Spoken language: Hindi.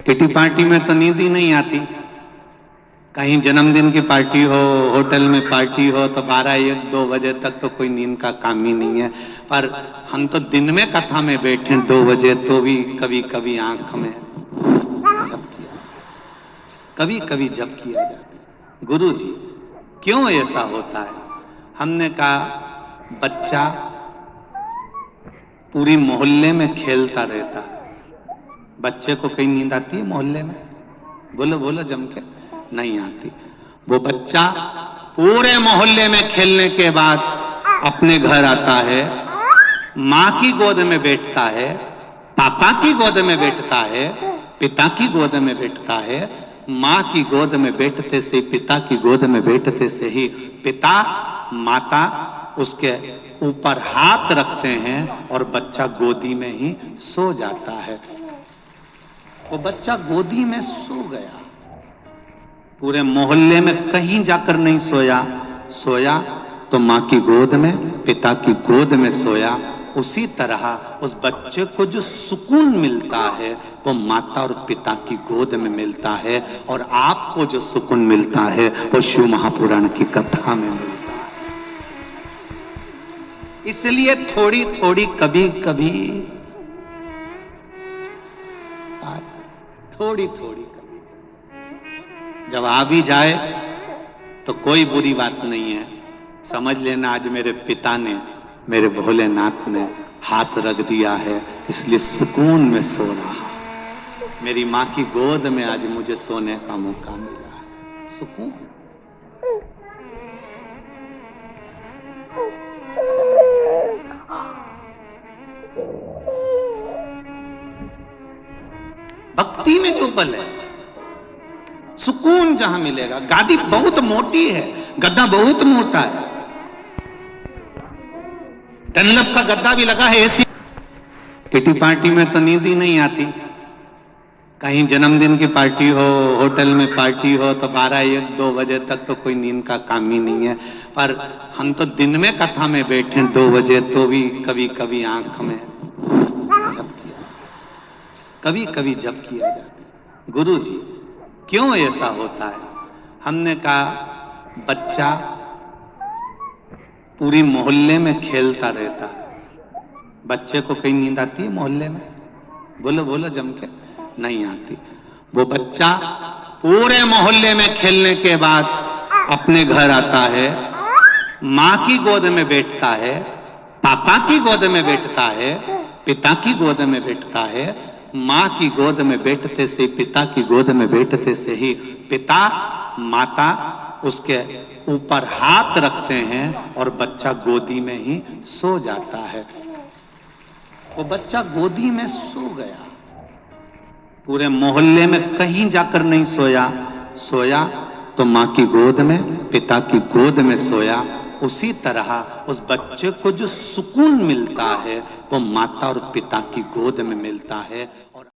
किटी पार्टी में तो नींद ही नहीं आती। कहीं जन्मदिन की पार्टी हो, होटल में पार्टी हो तो 12-1-2 बजे तक तो कोई नींद का काम ही नहीं है। पर हम तो दिन में कथा में बैठे 2 बजे तो भी कभी कभी आंख में कभी कभी जप किया जाता है। गुरु जी क्यों ऐसा होता है? हमने कहा बच्चा पूरी मोहल्ले में खेलता रहता है। बच्चे को कहीं नींद आती है मोहल्ले में? बोलो बोलो जम के। नहीं आती। वो बच्चा पूरे मोहल्ले में खेलने के बाद अपने घर आता है, माँ की गोद में बैठता है, पापा की गोद में बैठता है, पिता की गोद में बैठता है। माँ की गोद में बैठते से, पिता की गोद में बैठते से ही पिता माता उसके ऊपर हाथ रखते हैं और बच्चा गोदी में ही सो जाता है। वो बच्चा गोदी में सो गया, पूरे मोहल्ले में कहीं जाकर नहीं सोया। सोया तो माँ की गोद में, पिता की गोद में सोया। उसी तरह उस बच्चे को जो सुकून मिलता है वो माता और पिता की गोद में मिलता है, और आपको जो सुकून मिलता है वो शिव महापुराण की कथा में मिलता है। इसलिए थोड़ी थोड़ी कभी कभी, थोड़ी थोड़ी कभी जब आ भी जाए तो कोई बुरी बात नहीं है। समझ लेना आज मेरे पिता ने, मेरे भोलेनाथ ने हाथ रख दिया है, इसलिए सुकून में सो रहा। मेरी माँ की गोद में आज मुझे सोने का मौका मिला है। सुकून। भक्ति में जो बल है, सुकून जहां मिलेगा। गादी बहुत मोटी है, गद्दा बहुत मोटा है, डनलप का गद्दा भी लगा है ऐसी। किटी पार्टी में तो नींद ही नहीं आती। कहीं जन्मदिन की पार्टी हो, होटल में पार्टी हो तो 12-1-2 बजे तक तो कोई नींद का काम ही नहीं है। पर हम तो दिन में कथा में बैठे 2 बजे तो भी कभी कभी आंख में कभी कभी जप किया जाता है। गुरु जी क्यों ऐसा होता है? हमने कहा बच्चा पूरी मोहल्ले में खेलता रहता है। बच्चे को कहीं नींद आती है मोहल्ले में? बोलो बोलो जम के। नहीं आती। वो बच्चा पूरे मोहल्ले में खेलने के बाद अपने घर आता है, माँ की गोद में बैठता है, पापा की गोद में बैठता है, पिता की गोद में बैठता है। माँ की गोद में बैठते से, पिता की गोद में बैठते से ही पिता माता उसके ऊपर हाथ रखते हैं और बच्चा गोदी में ही सो जाता है। वो बच्चा गोदी में सो गया, पूरे मोहल्ले में कहीं जाकर नहीं सोया। सोया तो माँ की गोद में, पिता की गोद में सोया। उसी तरह उस बच्चे को जो सुकून मिलता है वो माता और पिता की गोद में मिलता है।